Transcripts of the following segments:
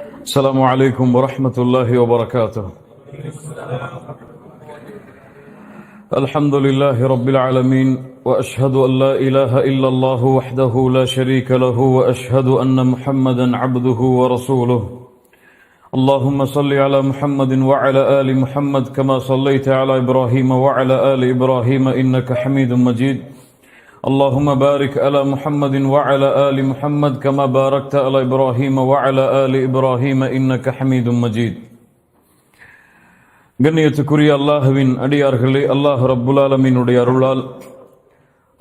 السلام عليكم ورحمة الله وبركاته. الحمد لله رب العالمين، وأشهد أن لا إله إلا الله وحده لا شريك له، وأشهد أن محمدا عبده ورسوله. اللهم صل على محمد وعلى آل محمد كما صليت على إبراهيم وعلى آل إبراهيم إنك حميد مجيد. اللهم بارك على محمد وعلى آل محمد كما باركت على إبراهيم وعلى آل إبراهيم إنك حميد مجيد. கண்ணியத்துக்குரிய அல்லாஹ்வின் அடியார்களே, அல்லாஹ் ரப்புல் ஆலமீனுடைய அருளால்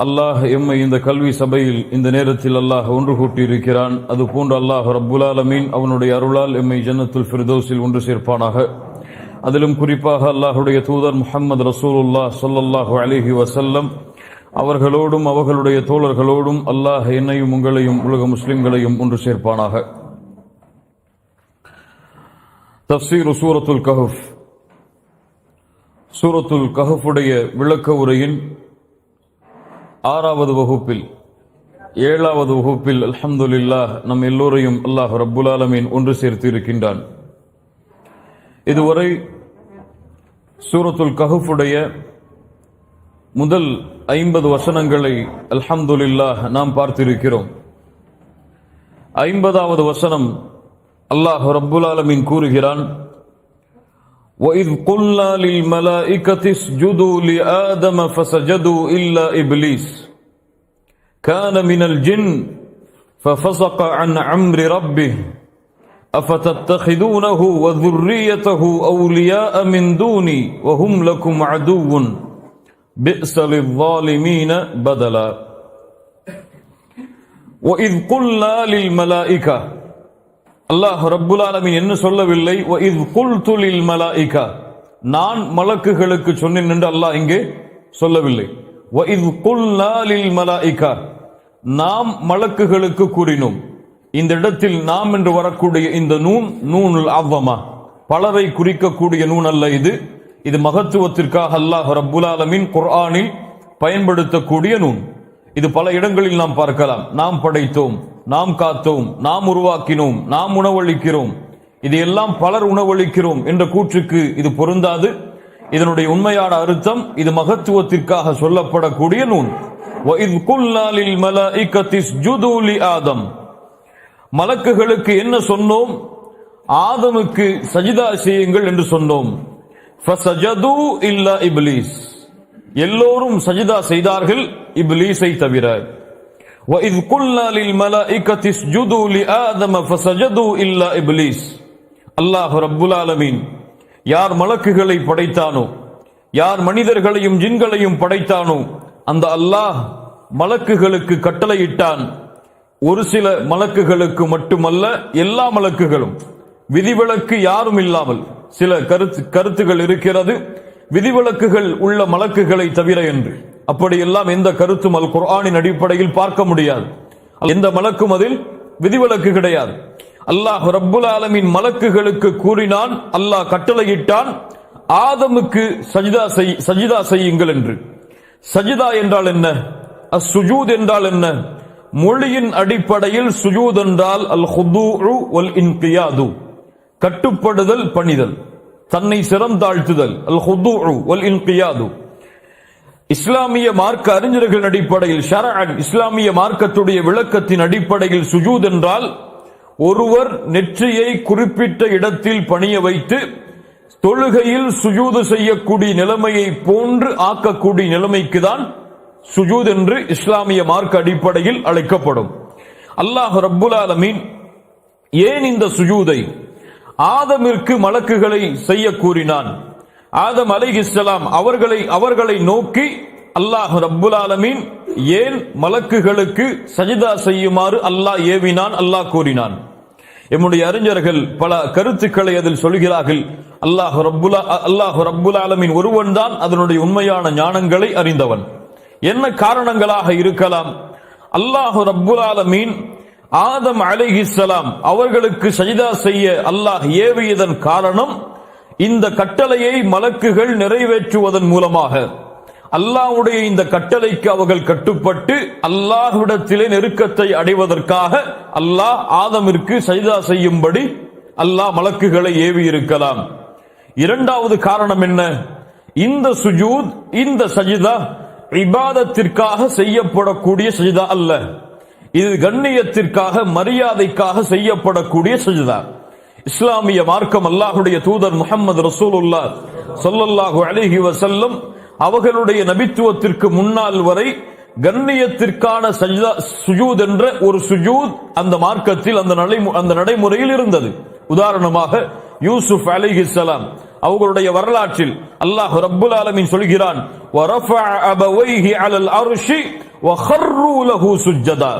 அல்லாஹ் எம்மை இந்த கல்வி சபையில் இந்த நேரத்தில் அல்லாஹ் ஒன்று கூட்டியிருக்கிறான். அதுபோன்று அல்லாஹ் ரப்புல் ஆலமீன் அவனுடைய அருளால் எம்மை ஜன்னத்துல் ஃபிர்தௌஸில் ஒன்று சேர்ப்பானாக. அதிலும் குறிப்பாக அல்லாஹுடைய தூதர் முஹம்மது ரசூலுல்லாஹ் ஸல்லல்லாஹு அலைஹி வஸல்லம் அவர்களோடும் அவர்களுடைய தோழர்களோடும் அல்லாஹ் என்னையும் உங்களையும் உலக முஸ்லிம்களையும் ஒன்று சேர்ப்பானாக. தஃப்சீர் சூரத்துல் கஹஃப். சூரத்துல் கஹஃபுடைய விளக்க உரையின் 6வது வகுப்பில் 7வது வகுப்பில் அல்ஹம்துலில்லாஹ் நம் எல்லோரையும் அல்லாஹ் ரப்புல் ஆலமீன் ஒன்று சேர்த்து இருக்கின்றான். இதுவரை சூரத்துல் கஹஃபுடைய முதல் 50 வசனங்களை அல்ஹம்துலில்லாஹ் நாம் பார்த்திருக்கிறோம். 50வது வசனம் அல்லாஹ் ரப்புல் ஆலமீன் கூறுகிறான், وَإِذْ قُلْنَا لِلْمَلَائِكَةِ اسْجُدُوا لِآدَمَ فَسَجَدُوا إِلَّا إِبْلِيسَ كَانَ مِنَ الْجِنِّ فَفَسَقَ عَنْ أَمْرِ رَبِّهِ أَفَتَتَّخِذُونَهُ وَذُرِّيَّتَهُ أَوْلِيَاءَ مِنْ دُونِي وَهُمْ لَكُمْ عَدُوٌّ بِئْسَ لِلظَّالِمِينَ بَدَلًا. وَإِذْ قُلْنَا لِلْمَلَائِكَةِ, அல்லாஹ் ரப்புல் ஆலமீன் என்ன சொல்லவில்லை, وَإِذْ قُلْتُ لِلْمَلَائِكَةِ, நான் மலக்குகளுக்கு சொன்னேன் என்று அல்லாஹ் இங்கே சொல்லவில்லை. وَإِذْ قُلْنَا لِلْمَلَائِكَةِ, நாம் மலக்குகளுக்கு கூறினோம். இந்த இடத்தில் நாம் என்று வரக்கூடிய இந்த நூன் நூனுல் அவ்வமா, பலரை குறிக்கக்கூடிய நூன் அல்ல. இது மகத்துவத்திற்காக அல்லாஹ் ரப்புல் ஆலமீன் குர்ஆனில் பயன்படுத்தக்கூடிய நூன். இது பல இடங்களில் நாம் பார்க்கலாம். நாம் படைத்தோம், நாம் காத்தோம், நாம் உருவாக்கினோம், நாம் உணவளிக்கிறோம், இது எல்லாம் பலர் உணவளிக்கிறோம் என்ற கூற்றுக்கு இது பொருந்தாது. இதனுடைய உண்மையான அர்த்தம் இது மகத்துவத்திற்காக சொல்லப்படக்கூடிய நூன். وَإِذْ قُلْنَا لِلْمَلَائِكَةِ اسْجُدُوا لِآدَمَ, மலக்குகளுக்கு என்ன சொன்னோம்? ஆதமுக்கு சஜிதா செய்யுங்கள் என்று சொன்னோம். فَسَجَدُوا إِلَّا إِبْلِيسَ, எல்லோரும் சஜிதா செய்தார்கள் இப்லீஸை தவிர. وَإِذْ قُلْنَا لِلْمَلَائِكَةِ اسْجُدُوا لِآدَمَ فَسَجَدُوا إِلَّا إِبْلِيسَ, அல்லாஹ் ரப்புல் ஆலமீன் யார் மலக்குகளை படைத்தானோ, யார் மனிதர்களையும் ஜின்களையும் படைத்தானோ, அந்த அல்லாஹ் மலக்குகளுக்கு கட்டளையிட்டான். ஒரு சில மலக்குகளுக்கு மட்டுமல்ல, எல்லா மலக்குகளும், விதிவிலக்கு யாரும் இல்லாமல். சில கருத்துகள் இருக்கிறது விதிவிலக்குகள் உள்ள மலக்குகளை தவிர என்று. அப்படியெல்லாம் எந்த கருத்தும் அல் குர்ஆனின் அடிப்படையில் பார்க்க முடியாது. எந்த மலக்கும் அதில் விதிவிலக்கு கிடையாது. அல்லாஹ் ரப்புல் ஆலமீன் மலக்குகளுக்கு கூறினான், அல்லாஹ் கட்டளையிட்டான், ஆதமுக்கு சஜிதா செய்யுங்கள் என்று. சஜிதா என்றால் என்ன? அஸ்ஸுஜூத் என்றால் என்ன? மொழியின் அடிப்படையில் சுஜூத் என்றால் அல் ஹுதூஉ வல் இன்கியாது, கட்டுப்படுதல், பணிதல், தன்னை சிறந்தாழ்த்துதல், அல் ஹுதூஉ வல் இன்கியாது. இஸ்லாமிய மார்க்க அறிஞர்கள் அடிப்படையில் ஷரஅன், இஸ்லாமிய மார்க்கத்துடைய விளக்கத்தின் அடிப்படையில் சுஜூத் என்றால் ஒருவர் நெற்றியை குறிப்பிட்ட இடத்தில் பணிய வைத்து தொழுகையில் சுஜூது செய்யக்கூடிய நிலைமையை போன்று ஆக்கக்கூடிய நிலைமைக்கு தான் சுஜூத் என்று இஸ்லாமிய மார்க்க அடிப்படையில் அழைக்கப்படும். அல்லாஹ் ரப்புல் ஆலமீன் ஏன் இந்த சுஜூதை ஆதமிற்கு மலக்குகளை செய்ய கூறினான்? ஆதம் அலைஹிஸ்ஸலாம் அவர்களை நோக்கி அல்லாஹ் ரப்புல் ஆலமீன் ஏன் மலக்குகளுக்கு சஜிதா செய்யுமாறு அல்லாஹ் ஏவினான், அல்லாஹ் கூறினான்? எம்முடைய அறிஞர்கள் பல கருத்துக்களை அதில் சொல்கிறார்கள். அல்லாஹ் ரப்புல் ஆலமீன் ஒருவன் தான் அதனுடைய உண்மையான ஞானங்களை அறிந்தவன். என்ன காரணங்களாக இருக்கலாம்? அல்லாஹ் ரப்புல் ஆலமீன் ஆதம் அலைஹிஸ்ஸலாம் அவர்களுக்கு சஜிதா செய்ய அல்லாஹ் ஏவியதன் காரணம், இந்த கட்டளையை மலக்குகள் நிறைவேற்றுவதன் மூலமாக அல்லாஹ்வுடைய இந்த கட்டளைக்கு அவர்கள் கட்டுப்பட்டு அல்லாஹ்விடத்திலே நெருக்கத்தை அடைவதற்காக அல்லாஹ் ஆதமிற்கு சஜிதா செய்யும்படி அல்லாஹ் மலக்குகளை ஏவி இருக்கலாம். இரண்டாவது காரணம் என்ன? இந்த சுஜூத், இந்த சஜிதா இபாதத்திற்காக செய்யப்படக்கூடிய சஜிதா அல்ல. இது கண்ணியத்திற்காக, மரியாதைக்காக செய்யப்படக்கூடிய சஜிதா. இஸ்லாமிய மார்க்கம் அல்லாஹுடைய தூதர் முஹம்மது ரசூலுல்லாஹ் ஸல்லல்லாஹு அலைஹி வஸல்லம் அவர்களுடைய நபித்துவத்திற்கு முன்னால் வரை கண்ணியத்திற்கான சஜ்தா, சுஜூத் என்ற ஒரு சுஜூத் அந்த மார்க்கத்தில், அந்த நடைமுறையில் இருந்தது. உதாரணமாக யூசுப் அலைஹிஸ்ஸலாம் அவர்களுடைய வரலாற்றில் அல்லாஹ் ரப்புல் ஆலமீன் சொல்கிறான், வரஃபஅ அபவைஹி அலல் அர்ஷி வഖர்ரு லஹு சுஜ்ஜதா.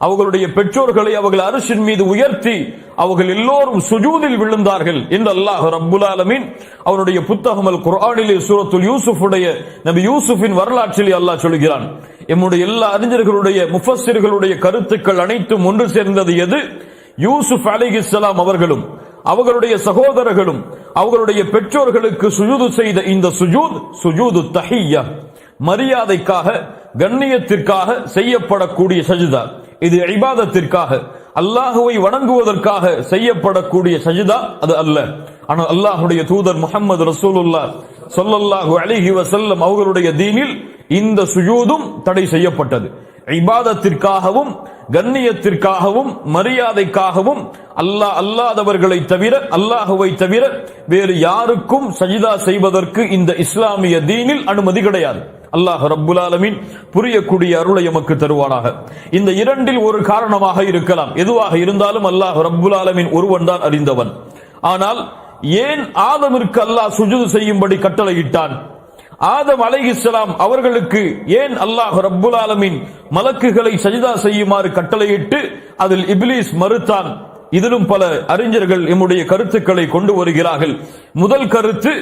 அவர்களுடைய பெற்றோர்களை அவர்கள் அரிசின் மீது உயர்த்தி அவர்கள் எல்லோரும் சுஜூதில் விழுந்தார்கள் என்று அல்லாஹ் ரப்புல் ஆலமீன் அவருடைய புத்தகம் அல் குர்ஆனிலே சூரத்துல் யூசுஃபுடைய நபி யூசுஃபின் வரலாற்றிலே அல்லாஹ் சொல்கிறான். எம்முடைய எல்லா அறிஞர்களுடைய முஃபஸ்ஸிர்களுடைய கருத்துக்கள் அனைத்தும் ஒன்று சேர்ந்தது எது? யூசுப் அலைஹிஸ்ஸலாம் அவர்களும் அவர்களுடைய சகோதரர்களும் அவர்களுடைய பெற்றோர்களுக்கு சுஜூது செய்த இந்த சுஜூத், சுஜூது தஹிய்யா, மரியாதைக்காக, கண்ணியத்திற்காக செய்யப்படக்கூடிய சஜிதா. இது இபாதத்திற்காக, அல்லாஹுவை வணங்குவதற்காக செய்யப்படக்கூடிய சஜிதா அது அல்ல. ஆனால் அல்லாஹுடைய தூதர் முஹம்மது ரசூலுல்லாஹ் ஸல்லல்லாஹு அலைஹி வஸல்லம் அவர்களுடைய தீனில் இந்த சுஜூதும் தடை செய்யப்பட்டது. இபாதத்திற்காகவும், கண்ணியத்திற்காகவும், மரியாதைக்காகவும் அல்லாதவர்களை தவிர, அல்லாஹுவை தவிர வேறு யாருக்கும் சஜிதா செய்வதற்கு இந்த இஸ்லாமிய தீனில் அனுமதி கிடையாது. அல்லாஹ் ரப்புல் ஆலமீன் புரியக்கூடிய அருளை எமக்கு தருவானாக. இந்த இரண்டில் ஒரு காரணமாக இருக்கலாம். எதுவாக இருந்தாலும் அல்லாஹ் ரப்புல் ஆலமீன் ஒருவன் தான் அறிந்தவன். ஆனால் ஏன் ஆதமிற்கு அல்லாஹ் சுஜூது செய்யும்படி கட்டளையிட்டான்? ஆதம் அலைஹிஸ்ஸலாம் அவர்களுக்கு ஏன் அல்லாஹ் ரப்புல் ஆலமீன் மலக்குகளை சஜிதா செய்யுமாறு கட்டளையிட்டு அதில் இப்லீஸ் மறுத்தான்? இதிலும் பல அறிஞர்கள் எம்முடைய கருத்துக்களை கொண்டு வருகிறார்கள். முதல் கருத்து,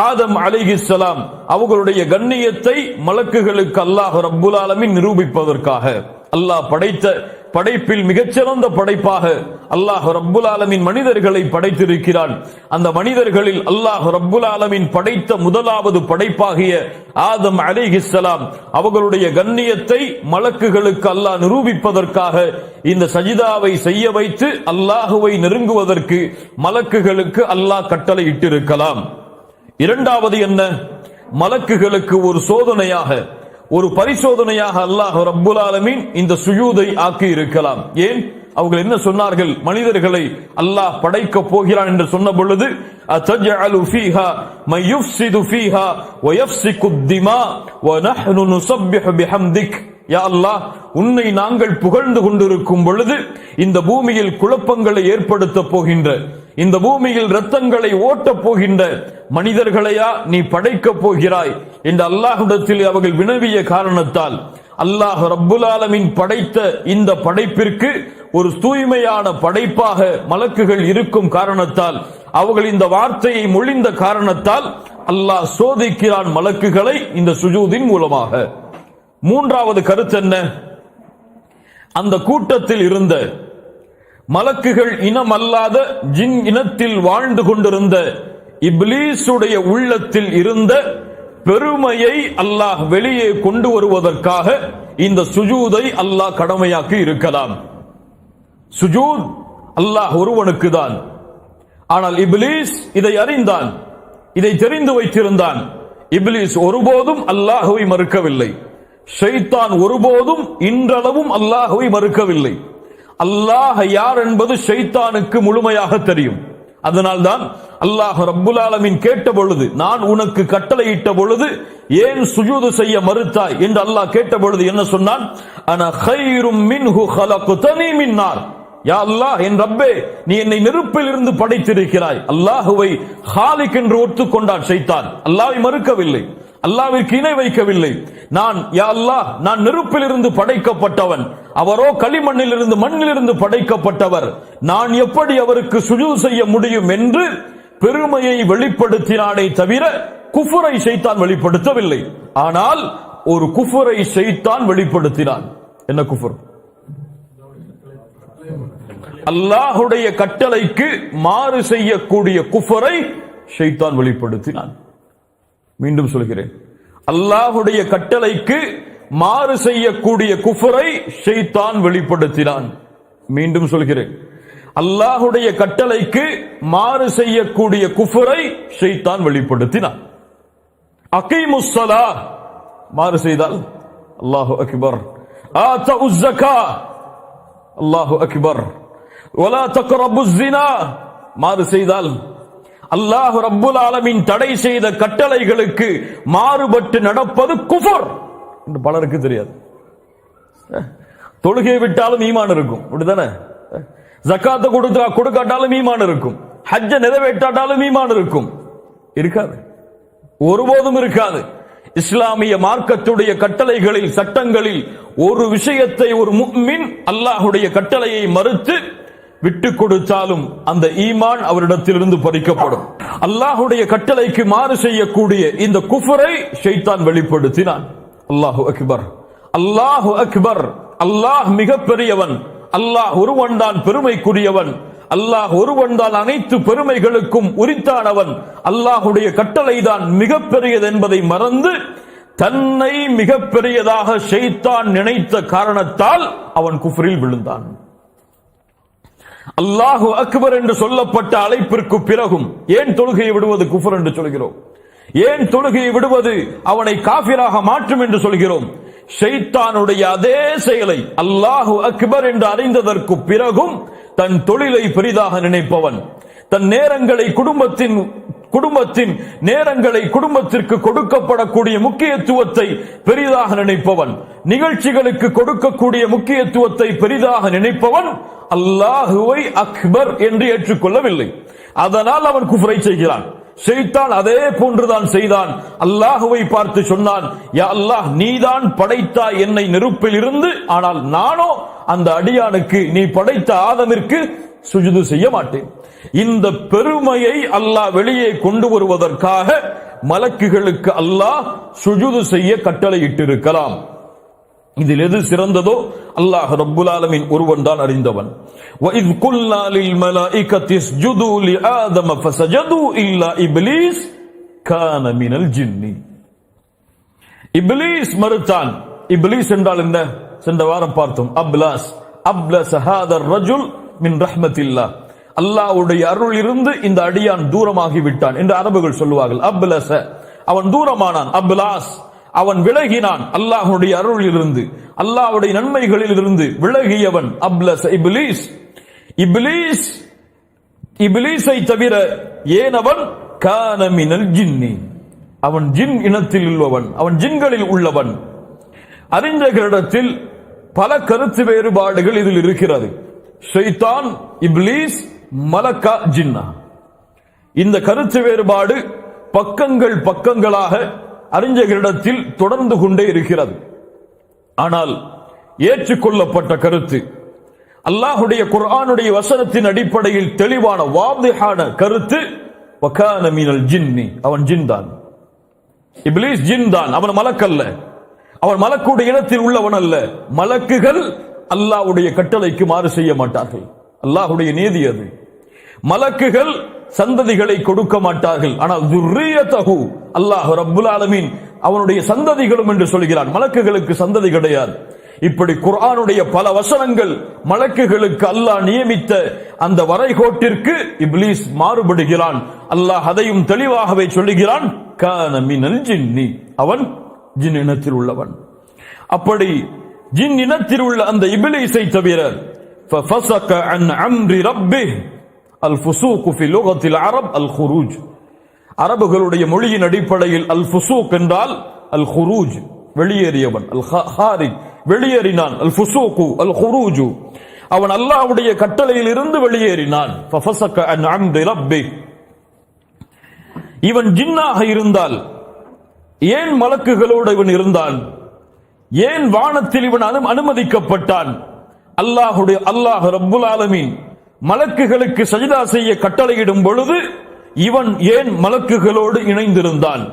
ஆதம் அலைஹிஸ்ஸலாம் அவர்களுடைய கண்ணியத்தை மலக்குகளுக்கு அல்லாஹ் ரப்புல் ஆலமீன் நிரூபிப்பதற்காக. அல்லாஹ் படைத்த படைப்பில் மிகச்சிறந்த படைப்பாக அல்லாஹ் ரப்புல் ஆலமீன் மனிதர்களை படைத்திருக்கிறான். அந்த மனிதர்களில் அல்லாஹ் ரப்புல் ஆலமீன் படைத்த முதலாவது படைப்பாகிய ஆதம் அலைஹிஸ்ஸலாம் அவர்களுடைய கண்ணியத்தை மலக்குகளுக்கு அல்லாஹ் நிரூபிப்பதற்காக இந்த சஜிதாவை செய்ய வைத்து அல்லாஹுவை நெருங்குவதற்கு மலக்குகளுக்கு அல்லாஹ் கட்டளை இட்டிருக்கலாம். இரண்டாவது என்ன? மலக்குகளுக்கு ஒரு சோதனையாக, ஒரு பரிசோதனையாக அல்லாஹ் ரப்புல் ஆலமீன் இந்த சுஜூதை ஆக்கி இருக்கலாம். ஏன்? அவர்கள் என்ன சொன்னார்கள்? மனிதர்களை அல்லாஹ் படைக்க போகிறான் என்று சொன்ன பொழுது, அத்தஜஅலு ஃபீஹா மன் யுஃப்ஸிது ஃபீஹா வ யஃப்ஸிகு திமா வ நஹ்னு நுஸப்பிஹு பிஹம்திக். யா அல்லாஹ், உன்னை நாங்கள் புகழ்ந்து கொண்டிருக்கும் பொழுது இந்த பூமியில் குழப்பங்களை ஏற்படுத்த போகின்ற, இந்த பூமியில் இரத்தங்களை ஓட்டப் போகின்ற மனிதர்களையா நீ படைக்கப் போகிறாய் என்று அல்லாஹ்விடத்தில் அவர்கள் வினவிய காரணத்தால் அல்லாஹ் ரப்புல் ஆலமீன் படைத்த இந்த படைப்பிற்கு ஒரு தூய்மையான படைப்பாக மலக்குகள் இருக்கும் காரணத்தால், அவர்கள் இந்த வார்த்தையை மொழிந்த காரணத்தால் அல்லாஹ் சோதிக்கிறான் மலக்குகளை இந்த சுஜூதின் மூலமாக. மூன்றாவது கருத்து என்ன? அந்த கூட்டத்தில் இருந்த மலக்குகள் இனம் அல்லாத ஜின் இனத்தில் வாழ்ந்து கொண்டிருந்த இப்லீசுடைய உள்ளத்தில் இருந்த பெருமையை அல்லாஹ் வெளியே கொண்டு வருவதற்காக இந்த சுஜூதை அல்லாஹ் கடமையாக்கி இருக்கலாம். சுஜூத் அல்லாஹ் ஒருவனுக்கு தான். ஆனால் இப்லீஸ் இதை அறிந்தான், இதை தெரிந்து வைத்திருந்தான். இப்லீஸ் ஒருபோதும் அல்லாஹுவை மறுக்கவில்லை. ஷைத்தான் ஒருபோதும் இன்றளவும் அல்லாஹுவை மறுக்கவில்லை. அல்லாஹ் யார் என்பது ஷைத்தானுக்கு முழுமையாக தெரியும். அதனால்தான் அல்லாஹ் ரப்புல் ஆலமீன் கேட்ட பொழுது, நான் உனக்கு கட்டளையிட்ட பொழுது ஏன் சுஜூது செய்ய மறுத்தாய் என்று அல்லாஹ் கேட்ட பொழுது என்ன சொன்னான்? அன கைரும் மின்ஹு ஹலக்தனி மின் நார். யா அல்லாஹ், என் ரப்பே, நீ என்னை நெருப்பில் இருந்து படைத்திருக்கிறாய். அல்லாஹுவை ஹாலிக் என்று ஒத்துக்கொண்டான் ஷைத்தான். அல்லாஹ்வை மறுக்கவில்லை, அல்லாஹ்விற்கு இணை வைக்கவில்லை. நான், யா அல்லாஹ், நான் நெருப்பில் இருந்து படைக்கப்பட்டவன், அவரோ களிமண்ணில் இருந்து, மண்ணிலிருந்து படைக்கப்பட்டவர், நான் எப்படி அவருக்கு சுஜூத் செய்ய முடியும் என்று பெருமையை வெளிப்படுத்தினானே தவிர குஃபரை ஷைத்தான் வெளிப்படுத்தவில்லை. ஆனால் ஒரு குஃபரை ஷைத்தான் வெளிப்படுத்தினான். என்ன குஃபர்? அல்லாஹுடைய கட்டளைக்கு மாறு செய்யக்கூடிய குஃபரை ஷைத்தான் வெளிப்படுத்தினான். மீண்டும் சொல்கிறேன், அல்லாஹுடைய கட்டளைக்கு மாறு செய்யக்கூடிய குஃபரை ஷைத்தான் வெளிப்படுத்தினான். மீண்டும் சொல்கிறேன், அல்லாஹுடைய கட்டளைக்கு மாறு செய்யக்கூடிய குஃபரை ஷைத்தான் வெளிப்படுத்தினான். அகீமுஸ் ஸலா மாறு செய்தால் அல்லாஹு அக்பர், ஆதஉஸ் ஸகா அல்லாஹு அக்பர், வலா தக்ரபுஸ் ஸினா மாறு செய்தால் அல்லாஹ் ரப்புல் ஆலமீன் தடை செய்த கட்டளைகளுக்கு மாறுபட்டு நடப்பது குஃபர் என்று பலருக்கு தெரியாது. தொழுகை விட்டாலும் ஈமான் இருக்கும், அப்படிதானே? ஜகாத்தை கொடுக்காட்டாலும் ஈமான் இருக்கும், ஹஜ்ஜ நிறைவேற்றாட்டாலும் ஈமான் இருக்கும். இருக்காது, ஒருபோதும் இருக்காது. இஸ்லாமிய மார்க்கத்துடைய கட்டளைகளில், சட்டங்களில் ஒரு விஷயத்தை ஒரு முஃமின் அல்லாஹுடைய கட்டளையை மறுத்து விட்டு கொடுத்தாலும் அந்த ஈமான் அவரிடத்திலிருந்து பறிக்கப்படும். அல்லாஹுடைய கட்டளைக்கு மாறு செய்யக்கூடிய இந்த குஃபரை ஷைத்தான் வெளிப்படுத்தினான். அல்லாஹு அக்பர், அல்லாஹு அக்பர், அல்லாஹ் மிக பெரியவன், அல்லாஹ் ஒருவன் தான் பெருமைக்குரியவன், அல்லாஹ் ஒருவன் தான் அனைத்து பெருமைகளுக்கும் உரித்தானவன், அல்லாஹுடைய கட்டளை தான் மிக பெரியது என்பதை மறந்து தன்னை மிக பெரியதாக ஷைத்தான் நினைத்த காரணத்தால் அவன் குஃப்ரில் விழுந்தான். அல்லாஹு அக்பர் என்று சொல்லப்பட்ட அழைப்பிற்கு பிறகும் ஏன் தொழுகையை விடுவது குஃபர் என்று சொல்கிறோம்? ஏன் தொழுகையை விடுவது அவனை காஃபிராக மாற்றும் என்று சொல்கிறோம்? ஷைத்தானுடைய அதே செயலை அல்லாஹு அக்பர் என்று அறிந்ததற்கு பிறகும் தன் தொழிலை பெரிதாக நினைப்பவன், தன் நேரங்களை குடும்பத்தின் நேரங்களை குடும்பத்திற்கு கொடுக்கப்படக்கூடிய முக்கியத்துவத்தை பெரிதாக நினைப்பவன், நிகழ்ச்சிகளுக்கு கொடுக்கக்கூடிய முக்கியத்துவத்தை பெரிதாக நினைப்பவன் அல்லாஹுவை அக்பர் என்று ஏற்றுக்கொள்ளவில்லை. அதனால் அவன் குஃப்ரை செய்கிறான். ஷைத்தான் அதே போன்றுதான் செய்தான். அல்லாஹுவை பார்த்து சொன்னான், யா அல்லாஹ், நீதான் படைத்தாய் என்னை நெருப்பில் இருந்து, ஆனால் நானோ அந்த அடியானுக்கு நீ படைத்த ஆதமிற்கு சுஜூது செய்ய மாட்டேன். இந்த பெருமையை அல்லாஹ் வெளியே கொண்டு வருவதற்காக மலக்குகளுக்கு அல்லாஹ் சுஜூது செய்ய கட்டளையிட்டிருக்கலாம். இதில் எது சிறந்ததோ அல்லாஹ் ரப்புல் ஆலமீன் ஒருவன் தான் அறிந்தவன். وَإِذْ قُلْنَا لِلْمَلَائِكَةِ اسْجُدُوا لِآدَمَ فَسَجَدُوا إِلَّا إِبْلِيسَ كَانَ مِنَ الْجِنِّ. இப்லீஸ் மறுத்தான். இப்லீஸ் என்றால் என்ன? சென்ற வாரம் பார்த்தோம். அப்லஸ் هذا الرجل من رحمة الله. அல்லாஹ்வுடைய அருள் இருந்து இந்த அடியான் தூரமாகி விட்டான் என்று அரபுகள் சொல்லுவார்கள். அப்லஸ, அவன் தூரமானான். அப்லாஸ், அவன் விலகினான் அல்லாஹ்வுடைய அருள் இருந்து, அல்லாஹ்வுடைய நன்மைகளில் இருந்து விலகியவன் அப்லஸ் இப்லீஸ். இப்லீஸை தவிர ஏனவன் கான மினல் ஜின்னி, அவன் ஜின் இனத்தில் உள்ளவன், அவன் ஜின்களில் உள்ளவன். அறிஞர்களிடத்தில் பல கருத்து வேறுபாடுகள் இதில் இருக்கிறது. ஷைத்தான், இப்லீஸ், மலக்கா, ஜின்னா, இந்த கருத்து வேறுபாடு பக்கங்களாக அறிஞர்களிடத்தில் தொடர்ந்து கொண்டே இருக்கிறது. ஆனால் ஏற்றுக்கொள்ளப்பட்ட கருத்து, அல்லாஹுடைய குர்ஆனுடைய வசனத்தின் அடிப்படையில் தெளிவான வாதிஹான கருத்து, வகான மினல் ஜின்னி, அவன் ஜின் தான். இப்லீஸ் ஜின் தான், அவன் மலக்கல்ல. அவன் மலக்குடைய இடத்தில் உள்ளவன் அல்ல. மலக்குகள் அல்லாஹ்வுடைய கட்டளைக்கு மாறு செய்ய மாட்டார்கள். அல்லாஹ்வுடைய நீதி அது. மலக்குகள் சந்ததிகளை கொடுக்க மாட்டார்கள். ஆனால் துர்ரியதஹு, அல்லாஹ் ரப்புல் ஆலமீன் அவனுடைய சந்ததிகளும் என்று சொல்கிறான். மலக்குகளுக்கு சந்ததி கிடையாது. இப்படி குர்ஆனுடைய பல வசனங்கள் மலக்குகளுக்கு அல்லாஹ் நியமித்த அந்த வரைகோட்டிற்கு இப்லீஸ் மாறுபடுகிறான். அல்லாஹ் அதையும் தெளிவாகவே சொல்லுகிறான், கான மினல் ஜின்னி, அவன் ஜின் இனத்தில் உள்ளவன். அப்படி ஜின் இனத்தில் உள்ள அந்த இப்லீஸை தவிர ஃபஃபஸக அன் அம்ரி ரப்பிஹ், அல் ஃபுசூக் ஃபி லுகத்தில் அரப் அல் குரூஜ், அரபுகளுடைய மொழியின் அடிப்படையில் அல் ஃபுசூக் என்றால் அல் குரூஜ், வெளியேறியவன், அல் ஹாரிஜ், வெளியேறினான், அல் ஃபுசூக் அல் குரூஜ், அவன் அல்லாஹ்வுடைய கட்டளையில் இருந்து வெளியேறினான். ஃபஃபஸக அன் அம்ரி ரப்பிஹ், இவன் ஜின்னாக இருந்தால் ஏன் மலக்குகளோடு இவன் இருந்தான்? ஏன் வானத்தில் இவன் அனுமதிக்கப்பட்டான்? அல்லாஹ் ரப்புல் ஆலமீன் மலக்குகளுக்கு சஜிதா செய்ய கட்டளையிடும் பொழுது இவன் ஏன் மலக்குகளோடு இணைந்திருந்தான்?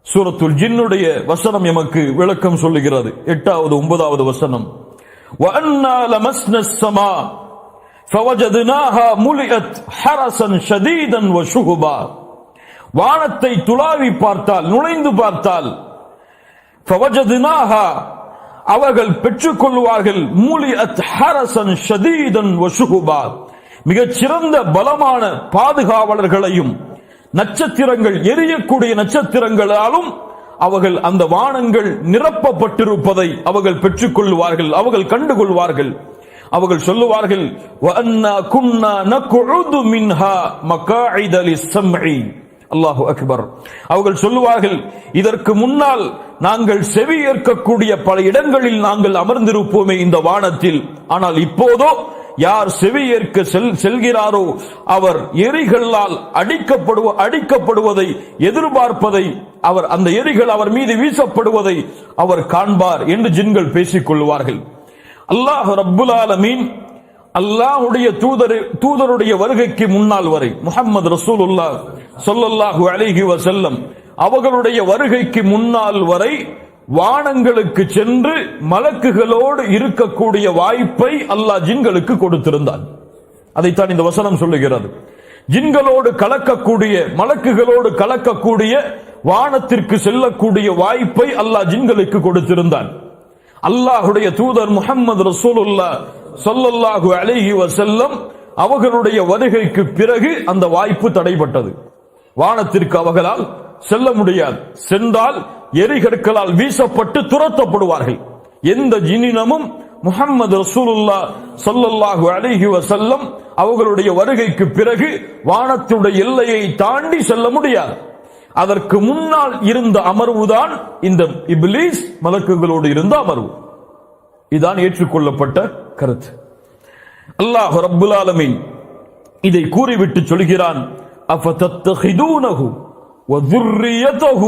சூரத்துல் ஜின்னுடைய வசனம் எமக்கு விளக்கம் சொல்லுகிறது. 8வது 9வது வசனம், وَأَنَّا لَمَسْنَا السَّمَاءَ فَوَجَدْنَاهَا مُلِئَتْ حَرَسًا شَدِيدًا وَشُهُبًا, வானத்தை துளாவி பார்த்தால், நுழைந்து பார்த்தால், فَوَجَدْنَاهَا, அவர்கள் பெற்றுக் கொள்வார்கள், முலிஅத் ஹரசன் ஷதீதன் வஷுஹுபா, மிகச் சிறந்த பலமான பாதுகாவலர்களையும் நட்சத்திரங்கள் எரியக்கூடிய நட்சத்திரங்களாலும் அவர்கள் அந்த வானங்கள் நிரப்பப்பட்டிருப்பதை அவர்கள் பெற்றுக் கொள்வார்கள், அவர்கள் கண்டுகொள்வார்கள். அவர்கள் சொல்லுவார்கள், அல்லாஹு அக்பர். அவர்கள் சொல்லுவார்கள், இதற்கு முன்னால் நாங்கள் செவி ஏற்கக்கூடிய பல இடங்களில் நாங்கள் அமர்ந்திருப்போமே இந்த வானத்தில், ஆனால் இப்போதோ யார் செவி ஏற்க செல்கிறாரோ அவர் எரிகளால் அடிக்கப்படுவதை எதிர்பார்ப்பதை அவர் அந்த எரிகள் அவர் மீது வீசப்படுவதை அவர் காண்பார் என்று ஜின்கள் பேசிக் கொள்வார்கள். அல்லாஹ் ரப்புல் ஆலமீன் அல்லாஹ்வுடைய தூதருடைய வருகைக்கு முன்னால் வரை முஹம்மது ரசூலுல்லாஹ் ஸல்லல்லாஹு அலைஹி வஸல்லம் அவர்களுடைய வருகைக்கு முன்னால் வரை வானங்களுக்கு சென்று மலக்குகளோடு இருக்கக்கூடிய வாய்ப்பை அல்லாஹ் ஜின்களுக்கு கொடுத்திருந்தான். அதைத்தான் இந்த வசனம் சொல்லுகிறது. ஜின்களோடு கலக்கக்கூடிய, மலக்குகளோடு கலக்கக்கூடிய, வானத்திற்கு செல்லக்கூடிய வாய்ப்பை அல்லாஹ் ஜின்களுக்கு கொடுத்திருந்தான். அல்லாஹ்வுடைய தூதர் முஹம்மது ரசூலுல்லாஹ் ஸல்லல்லாஹு அலைஹி வஸல்லம் அவர்களுடைய வருகைக்கு பிறகு அந்த வாய்ப்பு தடைபட்டது. வானத்திற்கு அவர்களால் செல்ல முடியாது. சென்றால் எரிகற்களால் வீசப்பட்டு துரத்தப்படுவார்கள். எந்த ஜினினமும் முஹம்மது ரசூலுல்லாஹ் ஸல்லல்லாஹு அலைஹி வஸல்லம் அவர்களுடைய வருகைக்கு பிறகு வானத்துடைய எல்லையை தாண்டி செல்ல முடியாது. அதற்கு முன்னால் இருந்த அமர்வுதான் இந்த இப்லீஸ் மலக்குகளோடு இருந்த அமர்வு. இதான் ஏற்றுக்கொள்ளப்பட்ட கருத்து. அல்லாஹ் ரப்புல் ஆலமீன் இதை கூறிவிட்டு சொல்கிறான், அஃபதத்தஹிதூனஹு வ ذُرِّيَّتَهُ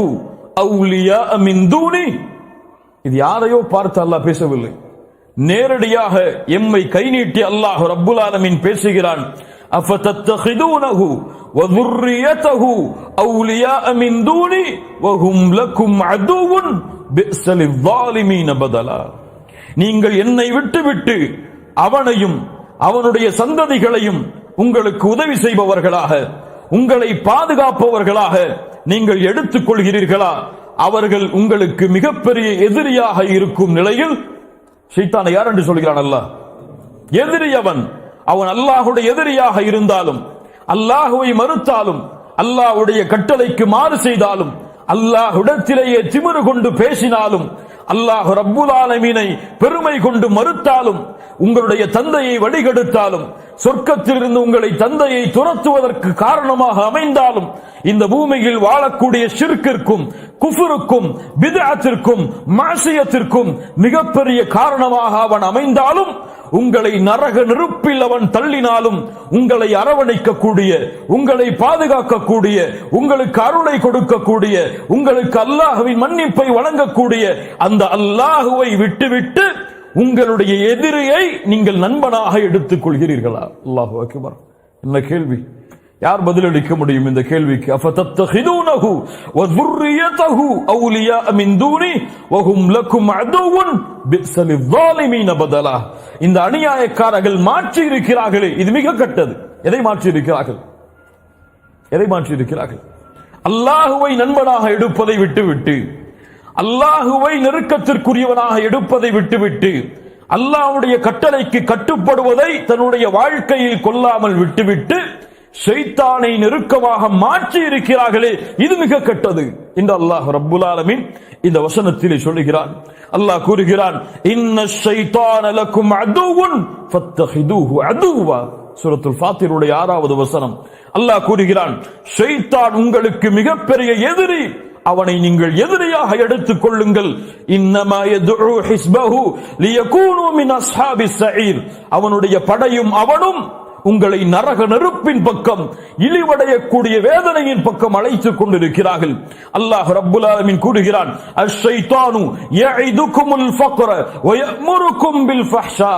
அவுலியா மின் தூனி. இது யாரையோ பார்த்து அல்லாஹ் பேசவில்லை, நேரடியாக எம்மை கை நீட்டி அல்லாஹ் ரப்புல் ஆலமீன் பேசுகிறான். அஃபதத்தஹிதூனஹு வ ذُرِّيَّتَهُ அவுலியா மின் தூனி வ ஹும் லக்கும் அதுவுன் பிஸ லில்-ظாலிமீன பதலா. நீங்கள் என்னை விட்டுவிட்டு அவனையும் அவனுடைய சந்ததிகளையும் உங்களுக்கு உதவி செய்பவர்களாக, உங்களை பாதுகாப்பவர்களாக நீங்கள் எடுத்துக் கொள்கிறீர்களா? அவர்கள் உங்களுக்கு மிகப்பெரிய எதிரியாக இருக்கும் நிலையில் ஷைத்தானை யார் என்று சொல்கிறான் அல்லாஹ்? எதிரி அவன். அவன் அல்லாஹ்வுடைய எதிரியாக இருந்தாலும், அல்லாஹ்வை மறுத்தாலும், அல்லாஹ்வுடைய கட்டளைக்கு மாறு செய்தாலும், அல்லாஹ்விடத்திலேயே திமிரு கொண்டு பேசினாலும், அல்லாஹ் ரப்புல் ஆலமீனை பெருமை கொண்டு மறுத்தாலும், உங்களுடைய தந்தையை வழிகெடுத்தாலும், சொர்க்கத்திலிருந்து உங்களை தந்தையை துரத்துவதற்கு காரணமாக அமைந்தாலும், இந்த பூமியில் வாழக்கூடிய ஷிர்கிற்கும் குஃபுருக்கும் பித்அத்திற்கும் மாசியத்திற்கும் மிகப்பெரிய காரணமாக அவன் அமைந்தாலும், உங்களை நரக நெருப்பில் அவன் தள்ளினாலும், உங்களை அரவணைக்கக்கூடிய, உங்களை பாதுகாக்கக்கூடிய, உங்களுக்கு அருளை கொடுக்கக்கூடிய, உங்களுக்கு அல்லாஹ்வின் மன்னிப்பை வழங்கக்கூடிய அந்த அல்லாஹ்வை விட்டுவிட்டு உங்களுடைய எதிரியை நீங்கள் நண்பனாக எடுத்துக் கொள்கிறீர்களா? அல்லாஹு அக்பர். என்ன கேள்வி! யார் பதிலளிக்க முடியும் இந்த கேள்விக்கு? அஃபதத்தஹிதூனஹு வ ذُرِّيَّتَهُ அவுலியா மின் தூனி வ ஹும் லக்கும் அதுவுன் பிஸ லில்-ظாலிமீன பதலா. இந்த அநியாயக்காரர்கள் மாற்றி இருக்கிறார்களே, இது மிக கெட்டது. எதை மாற்றி இருக்கிறார்கள்? எதை மாற்றி இருக்கிறார்கள்? அல்லாஹ்வை நண்பனாக எடுப்பதை விட்டுவிட்டு, அல்லாஹ்வை நெருக்கத்திற்குரியவனாக எடுப்பதை விட்டுவிட்டு, அல்லாஹ்வுடைய கட்டளைக்கு கட்டுப்படுவதை தன்னுடைய வாழ்க்கையில் கொள்ளாமல் விட்டுவிட்டு ஷைத்தானை நெருக்கமாக மாற்றி இருக்கிறார்களே, இது மிக கெட்டது என்று அல்லாஹ் ரப்புல் ஆலமீன் இந்த வசனத்திலே சொல்லுகிறான். அல்லாஹ் கூறுகிறான், இன்ன ஷைத்தான லக்கும் அதுவுன் ஃபத்தஹிதூஹு அதுவா. சூரத்துல் ஃபாத்திருடைய 6வது வசனம். அல்லாஹ் கூறுகிறான், ஷைத்தான் உங்களுக்கு மிகப்பெரிய எதிரி, அவனை நீங்கள் எதிரியாக எடுத்துக் கொள்ளுங்கள். இன்னமா யதுஉ ஹிஸ்பஹு லியகூனு மின் அஸ்ஹாபிஸ் ஸஈர். அவனுடைய படையும் அவனும் உங்களை நரக நெருப்பின் பக்கம், இழிவடையக்கூடிய வேதனையின் பக்கம் அழைத்துக் கொண்டிருக்கிறார்கள். அல்லாஹ் ரப்புல் ஆலமீன் கூறுகிறான், அஷ்-ஷைத்தானு யஇதுகுமுல் ஃபக்ர வ யஅமுருகும் பில் ஃபஹ்ஷா.